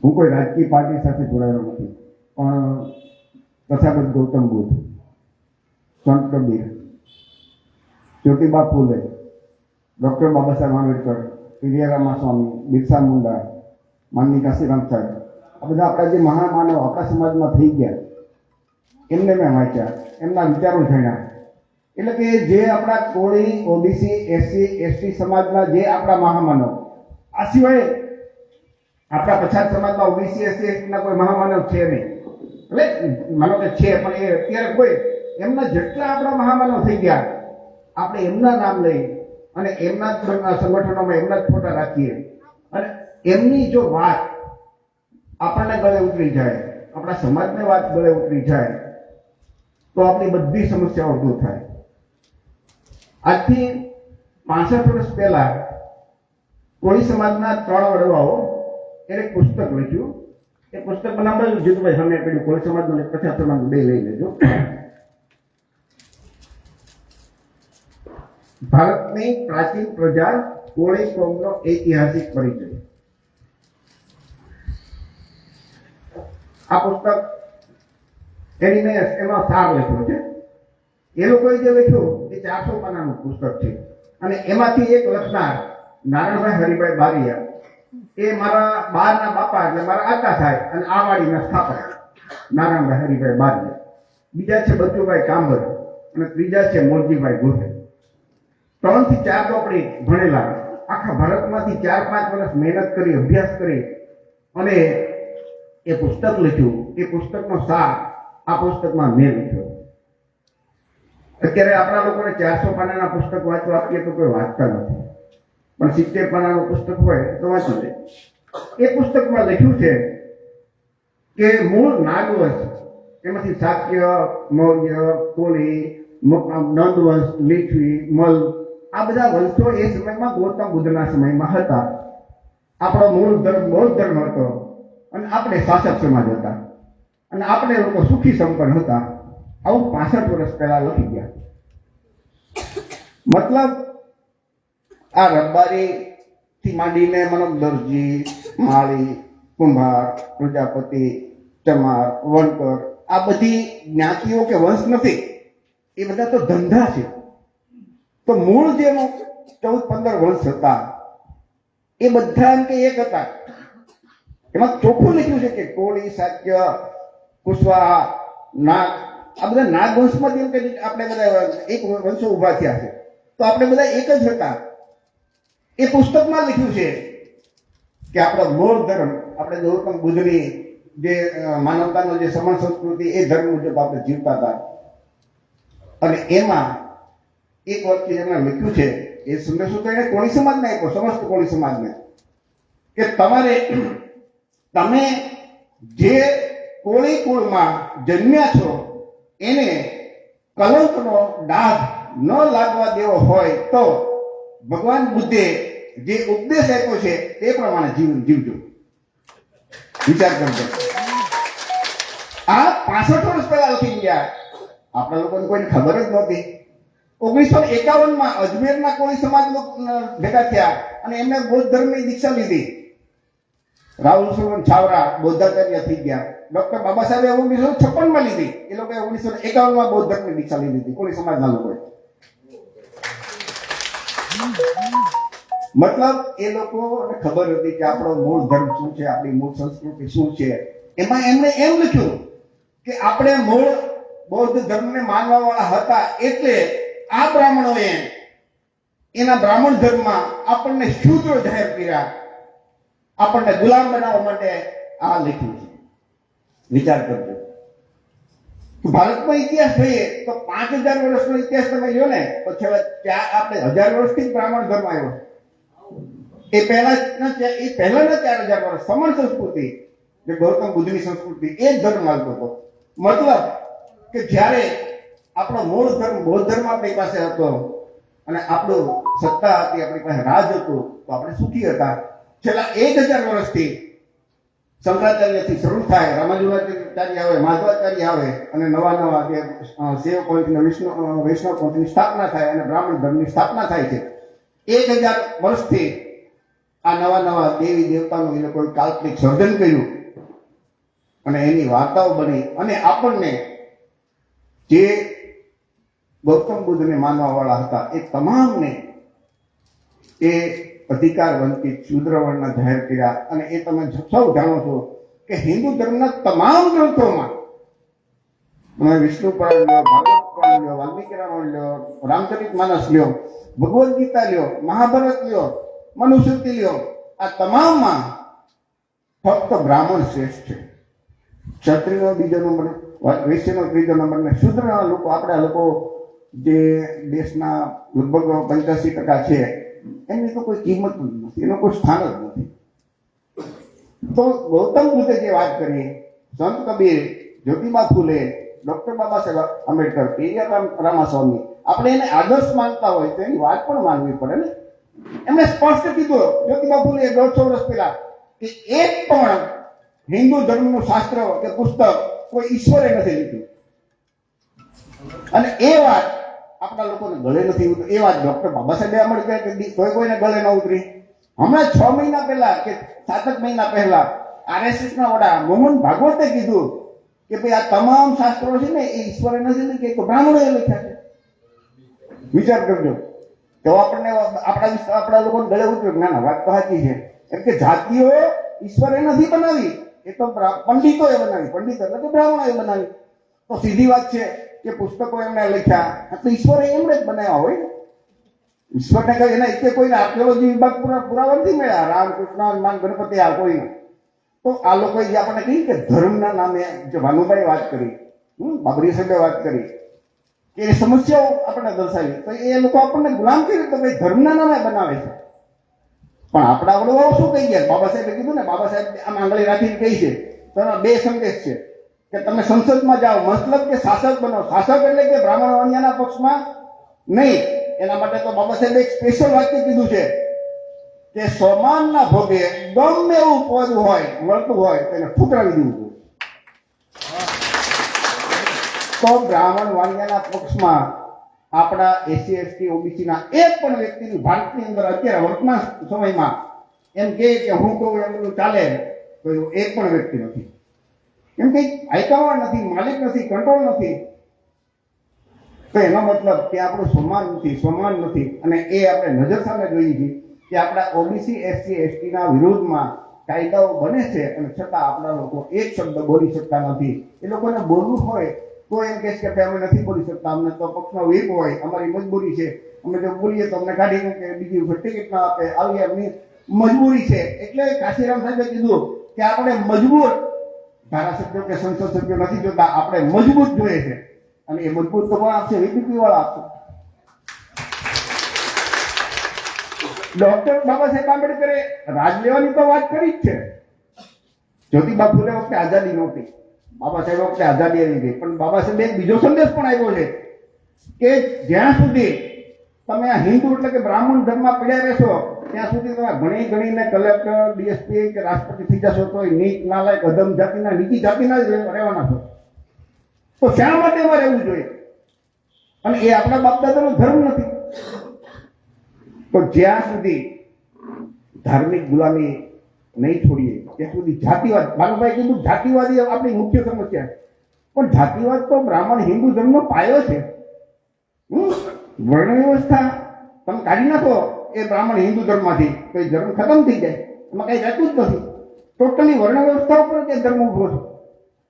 હું કોઈ રાજકીય પાર્ટી સાથે જોડાયેલો નથી, પણ તથાગત ગૌતમ બુદ્ધ, સંત કબીર, જ્યોતિબા ફૂલે, ડૉક્ટર બાબા સાહેબ આંબેડકર, પિરિયા સ્વામી, બિરસા મુંડા, માનની કાશીરામ સાહેબ, આ બધા આપણા જે મહામાનવ આપણા સમાજમાં થઈ ગયા એમને મેં વાંચ્યા, એમના વિચારો જાણ્યા. એટલે કે જે આપણા કોળી, ઓબીસી, એસસી, એસટી સમાજના જે આપણા મહામાનવ, આ સિવાય આપણા પછાત સમાજમાં ઓબીસી, એસસી, એસટીના કોઈ મહામાનવ છે નહીં. એટલે માનો કે છે, પણ એ અત્યારે કોઈ એમના જેટલા આપણા મહામાનવ થઈ ગયા, આપણે એમના નામ લઈ અને એમના સંગઠનોમાં એમના જ ફોટા રાખીએ અને એમની જો વાત આપણને ગળે ઉતરી જાય, આપણા સમાજને વાત ગળે ઉતરી જાય, તો આપણી બધી સમસ્યાઓ દૂર થાય. આજથી 65 વર્ષ પહેલા કોળી સમાજના 3 વડવાઓ એને પુસ્તક લખ્યું. એ પુસ્તકનું નામ જ જીતુભાઈ સામે પડ્યું, કોળી સમાજનું અને પછાત સમાજનું બે લઈ લેજો. ભારતની પ્રાચીન પ્રજા કોળી કોમનો ઐતિહાસિક પરિચય. આ પુસ્તક એની મેં એમાં સાર લખ્યો છે. એ લોકોએ જે લખ્યું એ 400 પાનાનું પુસ્તક છે અને એમાંથી એક લખનાર નારાયણભાઈ હરિભાઈ બારિયા, એ મારા બારના બાપા એટલે મારા આકા થાય અને આ વાડીના સ્થાપક નારાયણભાઈ હરિભાઈ બારિયા. બીજા છે બચુભાઈ કાંબર અને ત્રીજા છે મોરજીભાઈ ગોહિલ. 3 થી 4 ચોપડી ભણેલા, આખા ભારતમાંથી 4-5 વર્ષ મહેનત કરી, અભ્યાસ કરી અને એ પુસ્તક લખ્યું. એ પુસ્તકનો સાર આ પુસ્તકમાં મેં લખ્યો. અત્યારે આપણા લોકોને 400 પાનાના પુસ્તક વાંચવા આપીએ તો કોઈ વાંચતા નથી, પણ 70 પાનાનું પુસ્તક હોય તો વાંચી લે. એ પુસ્તકમાં લખ્યું છે કે મૂળ નાગવંશ, એમાંથી શાક્ય, મૌર્ય, કોળી, નંદવંશ, લીછવી, મલ, આ બધા વંશો એ સમયમાં ગૌતમ બુદ્ધના સમયમાં હતા. આપણો મૂળ ધર્મ બૌદ્ધ ધર્મ હતો અને આપણે શાસક સમાજ હતા અને આપણે લોકો સુખી સંપન્ન હતા. આવું 65 વર્ષ પહેલા લખી ગયા. મતલબ આ રબારી થી માંડીને મતલબ દરજી, માળી, કુંભાર, પ્રજાપતિ, ચમાર, વણકર, આ બધી જ્ઞાતિઓ કે વંશ નથી, એ બધા તો ધંધા છે. તો મૂળ જે 14-15 વંશ હતા એ બધા એમ કે એક હતા. એમાં ચોખ્ખું લખ્યું છે કે કોળી, શાક્ય, કુશવાહા, નાગ, આ બધા નાગ વંશમાંથી એમ કે આપણે બધા એક વંશો ઉભા થયા છે, તો આપણે બધા એક જ હતા. એ પુસ્તકમાં લખ્યું છે કે આપણો મૂળ ધર્મ, આપણે ગૌતમ બુદ્ધની જે માનવતાનો જે સમાન સંસ્કૃતિ, એ ધર્મ મુજબ આપણે જીવતા હતા. અને એમાં એક વાક્ય એમણે લખ્યું છે, એ સંદેશો તો એને કોળી સમાજને આપ્યો, સમસ્ત કોળી સમાજને, કે તમે જે કોળી કુળમાં જન્મ્યા છો એને કલંકનો ડાઘ ન લાગવા દેવો હોય તો ભગવાન બુદ્ધે જે ઉપદેશ આપ્યો છે તે પ્રમાણે જીવજો. વિચાર કરજો. આ 65 વર્ષ પહેલા લખી ગયા. આપણા લોકોને કોઈને ખબર જ નહોતી. 1951માં અજમેરના કોળી સમાજ ભેગા થયા અને એમને બૌદ્ધ ધર્મની દીક્ષા લીધી. રાહુલ સુરવન છાવરા બૌદ્ધાચાર્ય થઈ ગયા. ડોક્ટર બાબા સાહેબે 1956માં લીધી. એ લોકોએ 1951માં બૌદ્ધ ધર્મની દીક્ષા લીધી હતી કોળી સમાજના લોકોએ. મતલબ એ લોકોને ખબર હતી કે આપણો મૂળ ધર્મ શું છે, આપણી મૂળ સંસ્કૃતિ શું છે. એમાં એમણે એમ લખ્યું કે આપણે મૂળ બૌદ્ધ ધર્મને માનવા વાળા હતા, એટલે આ બ્રાહ્મણોએ એના બ્રાહ્મણ ધર્મમાં આપણને શૂદ્ર જાહેર કર્યા, આપણને ગુલામ બનાવવા માટે આ લખ્યું છે. વિચાર કરજો. ભારતનો ઇતિહાસ જોઈએ તો 5000 વર્ષનો ઇતિહાસ તમે લ્યો ને તો છેલ્લા આપણે 1000 વર્ષથી જ બ્રાહ્મણ ધર્મ આવ્યો. એ પહેલાના 4000 વર્ષ સમાન સંસ્કૃતિ, જે ગૌતમ બુદ્ધની સંસ્કૃતિ, એ જ ધર્મ આવતો હતો. મતલબ કે જ્યારે આપણો મૂળ ધર્મ બૌદ્ધ ધર્મ આપણી પાસે હતો અને આપણું સત્તા હતી, આપણી પાસે રાજ હતું, તો આપણે સુખી હતા. છેલ્લા 1000 વર્ષથી શંકરાચાર્યથી શરૂ થાય, રામાનુજાચાર્ય આવે, માધવાચાર્ય આવે અને નવા જે શૈવ પંથ અને વૈષ્ણવ પંથની સ્થાપના થાય અને બ્રાહ્મણ ધર્મની સ્થાપના થાય છે. 1000 વર્ષથી આ નવા નવા દેવી દેવતાનું એ લોકોએ કાલ્પનિક સર્જન કર્યું અને એની વાર્તાઓ બની અને આપણને જે ગૌતમ બુદ્ધને માનવા વાળા હતા એ તમામને એ અધિકાર વંચિત શૂદ્ર વર્ણના જાહેર કર્યા. અને એ તમે સૌ જાણો છો કે હિન્દુ ધર્મના તમામ ગ્રંથોમાં તમે વિષ્ણુ પુરાણ લ્યો, ભાગવત પુરાણ લ્યો, વાલ્મીકી રામાયણ લ્યો, રામચરિત માનસ લ્યો, ભગવદ્ ગીતા લ્યો, મહાભારત લ્યો, મનુસ્મૃતિ લ્યો, આ તમામમાં ફક્ત બ્રાહ્મણ શ્રેષ્ઠ છે. ક્ષત્રિયનો બીજો નંબર, વૈશ્યનો ત્રીજો નંબર ને શૂદ્રના લોકો, આપણા લોકો જે દેશના લગભગ 85% છે એમની તો કોઈ કિંમત જ નથી, એનો કોઈ સ્થાન જ નથી. તો ગૌતમ બુદ્ધે જે વાત કરી, સંત કબીર, જ્યોતિબા ફૂલે, ડોક્ટર બાબા સાહેબ આંબેડકર, પેરિયાર રામાસ્વામી, આપણે એને આદર્શ માનતા હોય તો એની વાત પણ માનવી પડે ને. એમણે સ્પષ્ટ કીધું, જ્યોતિબા ફૂલે 150 વર્ષ પહેલા, કે એક પણ હિન્દુ ધર્મનું શાસ્ત્ર કે પુસ્તક કોઈ ઈશ્વરે નથી લીધું. અને એ વાત આપણા લોકોને ગળે નથી ઉતરી. એ વાત ડોક્ટર બાબા સાહેબ આંબેડકર કોઈને ગળે ન ઉતરી. હમણાં 6 મહિના પહેલા કે 7 મહિના પહેલા RSS ના વડા મોહન ભાગવતે કીધું કે ભાઈ આ તમામ શાસ્ત્રો છે ને એ ઈશ્વરે નથી લખ્યા, તો બ્રાહ્મણોએ લખ્યા છે. વિચાર કરજો. તો આપણને આપણા લોકોને ગળે ઉતર્યું. ના ના, વાત તો સાચી છે. એમ કે જાતિઓ ઈશ્વરે નથી બનાવી, એ તો પંડિતોએ બનાવી. પંડિત એટલે કે બ્રાહ્મણોએ બનાવી. તો સીધી વાત છે કે પુસ્તકો એમને લખ્યા તો ઈશ્વરે એમણે જ બનાવ્યા હોય. ઈશ્વરને કઈ એના એટલે કોઈને આર્કિયોલોજી વિભાગ પુરાવા નથી મળ્યા. રામકૃષ્ણ, હનુમાન, ગણપતિ આ કોઈને. તો આ લોકોએ જે આપણને કહ્યું કે ધર્મના નામે, જે ભાનુભાઈ વાત કરી, બાબરી સાહેબે વાત કરી કે એ સમસ્યાઓ આપણને દર્શાવી, તો એ લોકો આપણને ગુલામ કરી તો ભાઈ ધર્મના નામે બનાવે છે. પણ આપણા વડવાઓ શું કહી ગયા? બાબા સાહેબે કીધું ને, બાબા સાહેબ આમ આંગળી રાખીને કહી છે. તો એના 2 સંદેશ છે કે તમે સંસદમાં જાઓ, મતલબ કે શાસક બનો. શાસક એટલે કે બ્રાહ્મણ વાણિયાના પક્ષમાં નહીં. એના માટે તો બાબા સાહેબે એક સ્પેશિયલ વાક્ય કીધું છે કે સમાનના ભોગે ગમે એવું પદ હોય, મળતું હોય તો એને ઠુકરાવી દેવું જોઈએ. તો બ્રાહ્મણ વાણિયાના પક્ષમાં આપણા SC ST OBC ના એક પણ વ્યક્તિની ભારતની અંદર અત્યારે વર્તમાન સમયમાં એમ કે હું કહું એમ ચાલે તો એક પણ વ્યક્તિ નથી. એમ કે હાઈકમાન્ડ નથી, માલિક નથી, કંટ્રોલ નથી. તો એનો મતલબ કે આપણું સમાન નથી. અને એ આપણે નજર સામે જોઈએ છીએ કે આપણા OBC SC ST ના વિરોધમાં કાયદાઓ બને છે અને છતાં આપણા લોકો એક શબ્દ બોલી શકતા નથી. એ લોકોને બોલવું હોય તો એમ કહે છે કે અમે નથી બોલી શકતા, અમને તો પક્ષનો વ્હીપ હોય, અમારી મજબૂરી છે, અમે જો બોલીએ તો અમને કાઢી મૂકે, બીજી વખત ટિકિટ ના આપે, આવી એમની મજબૂરી છે. એટલે કાશીરામ સાહેબે કીધું કે આપણે મજબૂર ધારાસભ્યો કે સંસદ સભ્યો નથી જોતા, આપણે મજબૂત જોઈએ છે. અને એ મજબૂત તો કોણ આપશે? VPP વાળા આપશે. ડોક્ટર બાબા સાહેબ આંબેડકરે રાજ લેવાની તો વાત કરી જ છે. જ્યોતિબા ફૂલે વખતે આઝાદી નહોતી, બાબા સાહેબ વખતે આઝાદી આવી ગઈ. પણ બાબા સાહેબે એક બીજો સંદેશ પણ આવ્યો છે કે જ્યાં સુધી તમે આ હિન્દુ એટલે કે બ્રાહ્મણ ધર્મમાં પડ્યા રહેશો ત્યાં સુધી તમે ગણીને કલેક્ટર, DSP કે રાષ્ટ્રપતિ થઈ જશો તો નીચ, નાલાયક, અધમ જાતિના, નીચી જાતિના જ રહેવાના છો. તો શા માટે એમાં રહેવું જોઈએ? અને એ આપણા બાપ દાદાનો ધર્મ નથી. તો જ્યાં સુધી ધાર્મિક ગુલામી નહીં છોડીએ ત્યાં સુધી જાતિવાદ, ભાનુભાઈ કીધું જાતિવાદી આપણી મુખ્ય સમસ્યા. પણ જાતિવાદ તો બ્રાહ્મણ હિન્દુ ધર્મનો પાયો છે. વર્ણ વ્યવસ્થા તમે કાઢી નાખો એ બ્રાહ્મણ હિન્દુ ધર્મમાંથી તો એ ધર્મ ખતમ થઈ જાય. એમાં કઈ રહેતું જ નથી. ટોટલી વર્ણ વ્યવસ્થા ઉપર જે ધર્મ ઉભો છે.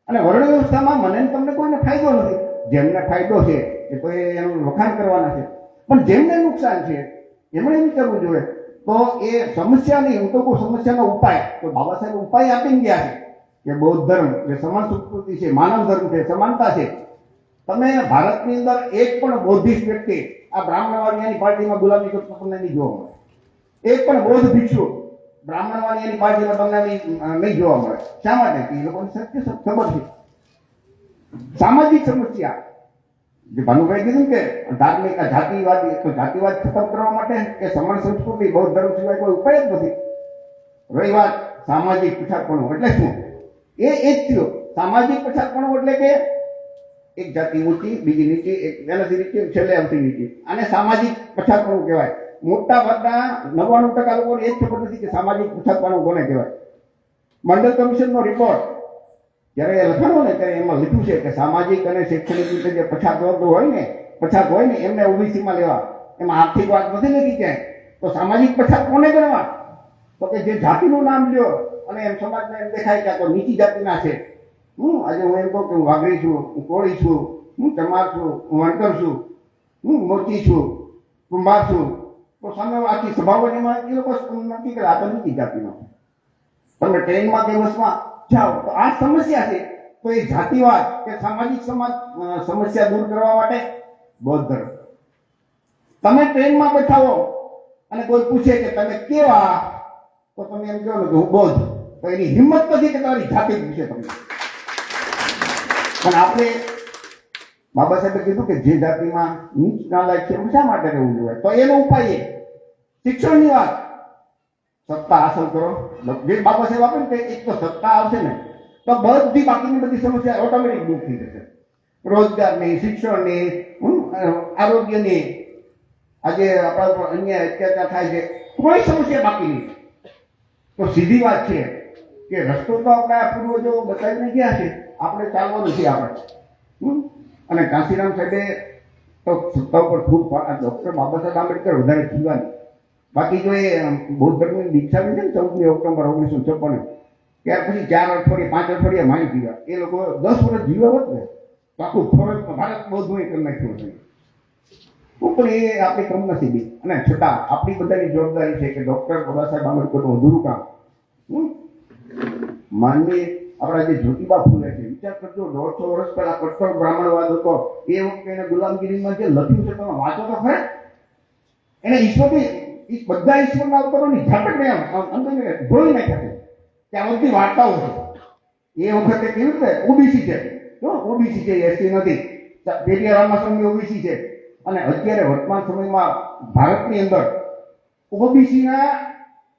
અને વર્ણ વ્યવસ્થામાં મને તમને કોઈને ફાયદો નથી. જેમને ફાયદો છે એ તો એનું વખાણ કરવાના છે, પણ જેમને નુકસાન છે એમણે વિચારવું જોઈએ. તો એ સમસ્યા નહીં, હું તો કોઈ સમસ્યાનો ઉપાય, તો બાબા સાહેબ ઉપાય આપીને ગયા છે કે બૌદ્ધ ધર્મ જે સમાન સંસ્કૃતિ છે, માનવ ધર્મ છે, સમાનતા છે. તમે ભારતની અંદર એક પણ બૌદ્ધિસ્ટ વ્યક્તિ આ બ્રાહ્મણવાળીની પાર્ટીમાં ગુલામી કરતો તમને નહીં જોવા મળે. એક પણ બૌદ્ધ ભિક્ષુ બ્રાહ્મણવાળીની પાર્ટીમાં તમને નહીં જોવા મળે. શા માટે? કે એ લોકોને સત્ય ખબર છે. સામાજિક સમસ્યા જે ભાનુભાઈ કીધું કે ધાર્મિક જાતિવાદી, તો જાતિવાદ ખતમ કરવા માટે કે સમાન સંસ્કૃતિ, બૌદ્ધ ધર્મ સિવાય કોઈ ઉપાય જ નથી. રહી વાત સામાજિક પછાતપણું એટલે શું? એ જ થયો. સામાજિક પછાતપણું એટલે કે એક જાતિ ઊંચી, બીજી નીચી, એક એનાથી નીચી, છેલ્લે આવતી નીચી. આને સામાજિક પછાતપણું કહેવાય. મોટા ભાગના 99% લોકોને એ જ ખબર નથી કે સામાજિક પછાતપણું કોને કહેવાય. મંડળ કમિશનનો રિપોર્ટ જ્યારે લખાણો ને ત્યારે એમાં લખ્યું છે કે સામાજિક અને શૈક્ષણિક રીતે જે પછાત હોય ને એમને ઓબીસીમાં લેવા. એમાં આર્થિક વાત નથી લખી ક્યાંય. તો સામાજિક પછાત કોને ગણવા? તો કે જે જાતિનું નામ લ્યો અને એમ સમાજને એમ દેખાય કે આ તો નીચી જાતિના છે. આજે હું એમ કહું કે હું વાઘરી છું, હું કોળી છું, હું ચમાર છું, હું વણકર છું, હું મોચી છું, કુંભાર છું, તો સામે આખી સભાઓમાં એ લોકો નક્કી કરે આ તો નીચી જાતિનો. તમે ટ્રેનમાં કે બસમાં જાઓ તો આ સમસ્યા છે. તો એ જાતિવાદ કે સામાજિક સમસ્યા દૂર કરવા માટે બૌદ્ધ ધર્મ. તમે ટ્રેનમાં બેઠાવો અને કોઈ પૂછે કે તમે કેવા, તો તમે એમ કહો કે હું બૌદ્ધ. તો એની હિંમત નથી કે તમારી જાતિ પૂછે તમને. પણ આપણે બાબા સાહેબે કીધું કે જે જાતિમાં નીચ નાલાયક છે શા માટે રહેવું જોઈએ? તો એનો ઉપાય શિક્ષણની વાત. સત્તા હાંસલ કરો. જે બાબા સાહેબ આપે ને એક તો સત્તા આવશે ને તો બધી બાકીની બધી સમસ્યા ઓટોમેટિક દૂર થઈ જશે. રોજગારની, શિક્ષણની, આરોગ્યની, આજે આપણા પર અન્યાય અત્યાચાર થાય છે, કોઈ સમસ્યા બાકી નહીં. તો સીધી વાત છે કે રસ્તો તો આપણા પૂર્વજો બતાવીને ગયા છે, આપણે ચાલવાનું છે આપણે. અને કાંશીરામ સાહેબે તો સત્તા ઉપર ખૂબ ડોક્ટર બાબા સાહેબ આંબેડકર વધારે જીવાની. બાકી જો એ બૌદ્ધ ધર્મની દીક્ષા છે ને 14 ઓક્ટોબર 1956 ત્યાર પછી 4 અઠવાડિયે 5 અઠવાડિયા માણી જીવ્યા. એ લોકો 10 વર્ષ જીવ્યા હોત ને તો આખું ભારત બૌદ્ધમય કરી નાખ્યું હતું. પણ એ આપણી કમનસીબી. અને છતાં આપણી બધાની જવાબદારી છે કે ડોક્ટર બાબા સાહેબ આંબેડકરનું અધૂરું કામ. માનવી આપણા જે જ્યોતિબા ફૂલે છે, વિચાર કરજો 150 વર્ષ પહેલા કટ્ટર બ્રાહ્મણવાદ હતો. એ વખતે એને ગુલામગીરીમાં જે લખ્યું છે તમે વાંચો તો ખરા. એને ઈશ્વરની બધા ઈશ્વરના અવતારોની ઝાટકને અંદર ધોઈ નાખ્યા છે. ત્યાં બધી વાર્તાઓ છે. એ વખતે કેવી રીતે ઓબીસી છે, ઓબીસી છે, એસટી નથી. પેરિયા રામાસ્વામી ઓબીસી છે. અને અત્યારે વર્તમાન સમયમાં ભારતની અંદર ઓબીસીના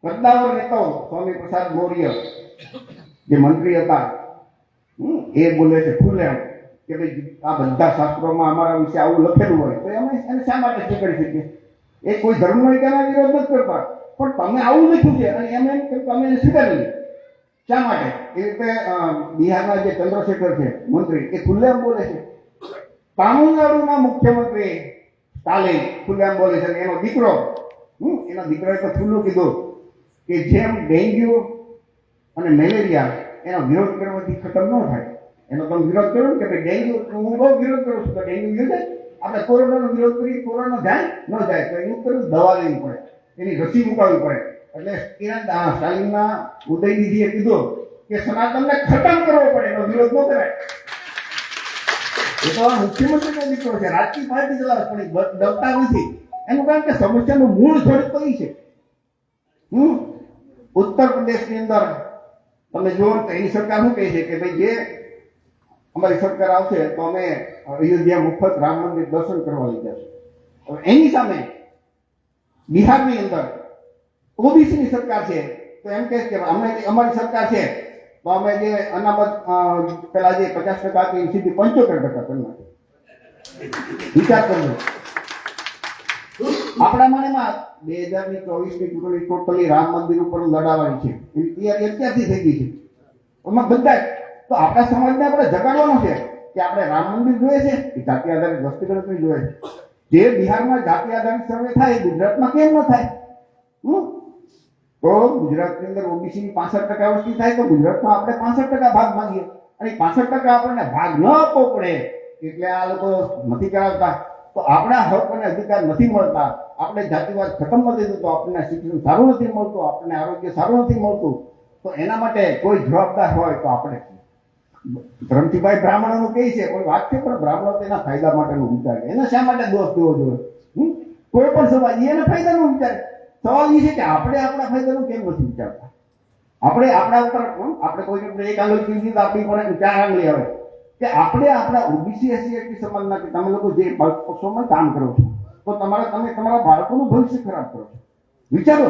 કદ્દાવર નેતાઓ સ્વામી પ્રસાદ મૌર્ય જે મંત્રી હતા એ બોલે છે ખુલ્લે કે ભાઈ આ બધા શાસ્ત્રોમાં અમારા વિશે આવું લખેલું હોય તો અમે એને શા માટે સ્વીકારી શકીએ? એ કોઈ ધર્મનો એના વિરોધ નથી કરતા, પણ તમે આવું લખ્યું છે અને એમ તમે એને સ્વીકારી લે. શા માટે? એ રીતે બિહારના જે ચંદ્રશેખર છે મંત્રી, એ ખુલ્લેઆમ બોલે છે. તામિલનાડુના મુખ્યમંત્રી સ્ટાલિન ખુલ્લેઆમ બોલે છે. એનો દીકરોએ તો ખુલ્લું કીધું કે જેમ ડેન્ગ્યુ અને મેલેરિયા એનો વિરોધ કરવાથી ખતમ ન થાય, એનો તમે વિરોધ કરો કે ભાઈ ડેન્ગ્યુ, હું બહુ વિરોધ કરું છું તો ડેન્ગ્યુ જાય. આપણે કોરોનાનો વિરોધ કરીએ, કોરોના જાય ન જાય તો એનું કરું દવા લેવી પડે, એની રસી મુકાવવી પડે. એટલે એના સ્ટાલિનના ઉદયનિધિએ કીધું કે સનાતનને ખતમ કરવો પડે, એનો વિરોધ ન કરાય. એ તો મુખ્યમંત્રીનો દીકરો છે, રાજકીય પાર્ટી ચલાવે પણ ડરતા નથી. એનું કારણ કે સમસ્યાનું મૂળ જડ તો એ છે. ઉત્તર પ્રદેશની અંદર તમે જુઓ તો એની સરકાર શું કહે છે કે ભાઈ જે અમારી સરકાર આવશે તો અમે અયોધ્યા મુફત રામ મંદિર દર્શન કરવા લઈ જશું. એની સામે બિહારની અંદર ઓબીસીની સરકાર છે તો એમ કહે કે અમારી સરકાર છે તો અમે જે અનામત પેલા જે 50% હતી સીધી 75% કરી નાખી. વિચાર કરજો. આપણા મનમાં 2024ની ચૂંટણી ટોટલી રામ મંદિર ઉપર લડાવવાની છે, એની તૈયારી અત્યારથી થઈ ગઈ છે. એમાં બધા તો આપણા સમાજને આપણે જગાડવાનો છે કે આપણે રામ મંદિર જોઈએ છે, એ જાતિ આધારિત વસ્તી ગણતરી જોઈએ છે. જે બિહારમાં જાતિ આધારિત સર્વે થાય ગુજરાતમાં કેમ ન થાય? તો ગુજરાતની અંદર ઓબીસીની 65% વસ્તી થાય તો ગુજરાતમાં આપણે 65% ભાગ માંગીએ અને 65% આપણને ભાગ ન આપવો પડે એટલે આ લોકો નથી કરાવતા. તો આપણા હક અને અધિકાર નથી મળતા, આપણે જાતિવાદ ખતમ નથી થતો, આપણને શિક્ષણ સારું નથી મળતું, આપણને આરોગ્ય સારું નથી મળતું. તો એના માટે કોઈ જવાબદાર હોય તો આપણે ધરમજીભાઈ બ્રાહ્મણોનું કહે છે કોઈ વાત છે, પણ બ્રાહ્મણો તેના ફાયદા માટેનું વિચારે. એને શા માટે દોષ દેવો જોઈએ? કોઈ પણ સમાજ એના ફાયદાનું વિચારે. સવાલ એ છે કે આપણે આપણા ફાયદાનું કેમ નથી વિચારતા? આપણે આપણા ઉપર આપણે કોઈ એક આંગળી કીધી તો આપણી પણ 4 આંગળી આવે કે આપણે આપણા ઓબીસી એસસી એસટી સમાજના કે તમે લોકો જે પક્ષોમાં કામ કરો છો તો તમે તમારા બાળકોનું ભવિષ્ય ખરાબ કરો છો. વિચારો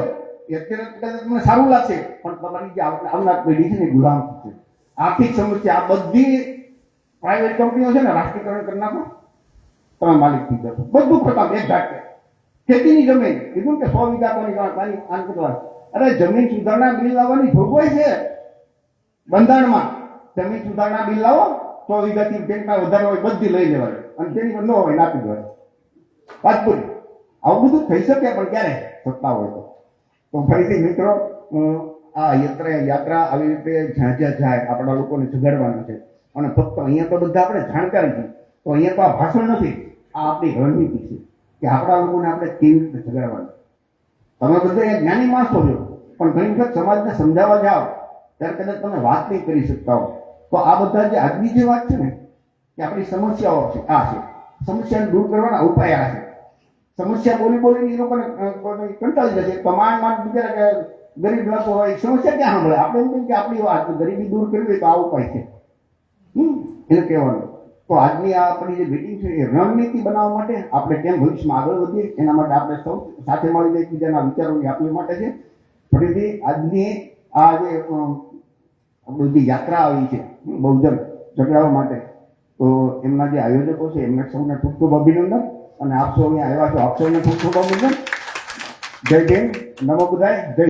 અત્યારે તમને સારું લાગશે પણ તમારી જે આવનાર પેઢી છે ને ગુલામ થશે. આર્થિક સમસ્યા આ બધી પ્રાઇવેટ કંપનીઓ છે ને રાષ્ટ્રીયકરણ કરી નાખો, તમે માલિક થઈ જશો, બધું ખતમ એક ઝાટકે. ખેતીની જમીન કીધું કે 100 વીઘા કોની પાણી આન કેટલા, અરે જમીન સુધારણા બિલ લાવવાની જોગવાઈ છે બંધારણમાં. જમીન સુધારણા બિલ લાવો, 100 વીઘાથી જેટલા વધારે હોય બધી લઈ લેવાની, અને જેની પર ન હોય નાખી દેવાની, વાત પૂરી. આવું બધું થઈ શકે, પણ ક્યારે સત્તા હોય તો ફરીથી મિત્રો આ યાત્રા આવી રીતે જ્યાં જ્યાં જાય આપણા લોકોને જગાડવાના છે. અને ફક્ત અહીંયા તો બધા આપણે જાણકારી છે, તો અહીંયા તો આ ભાષણ નથી, આ આપણી રણનીતિ છે કે આપણા લોકોને આપણે કેવી રીતે જગાડવાના. તમે બધા જ્ઞાની માણસો છો, પણ ઘણી વખત સમાજને સમજાવવા જાઓ ત્યારે કદાચ તમે વાત નહીં કરી શકતા હો. તો આ બધા જે આજની જે વાત છે ને, કે આપણી સમસ્યાઓ છે, આ છે સમસ્યાને દૂર કરવાના ઉપાય, આ છે. સમસ્યા બોલી બોલીને એ લોકોને કંટાળી જશે. માંડ બિચારા ગરીબ લોકો હોય, સમસ્યા ક્યાં સાંભળે. આપણે એમ કહીએ કે આપણી વાત ગરીબી દૂર કરવી હોય તો આ ઉપાય છે, એને કહેવાનું. તો આજની આ આપણી જે મીટિંગ છે એ રણનીતિ બનાવવા માટે, આપણે કેમ ભવિષ્યમાં આગળ વધીએ એના માટે આપણે સૌ સાથે મળીને એકબીજાના વિચારોની આપવી માટે છે. ફરીથી આજની આ જે આપણી જે યાત્રા આવી છે બહુજન જગાડવા માટે, તો એમના જે આયોજકો છે એમને સૌને ખૂબ ખૂબ અભિનંદન. અને આપ સૌ અહીંયા આવ્યા છો, આપ સૌને ખૂબ ખૂબ અભિનંદન. જય ભીમ, નમો બુદ્ધાય, જય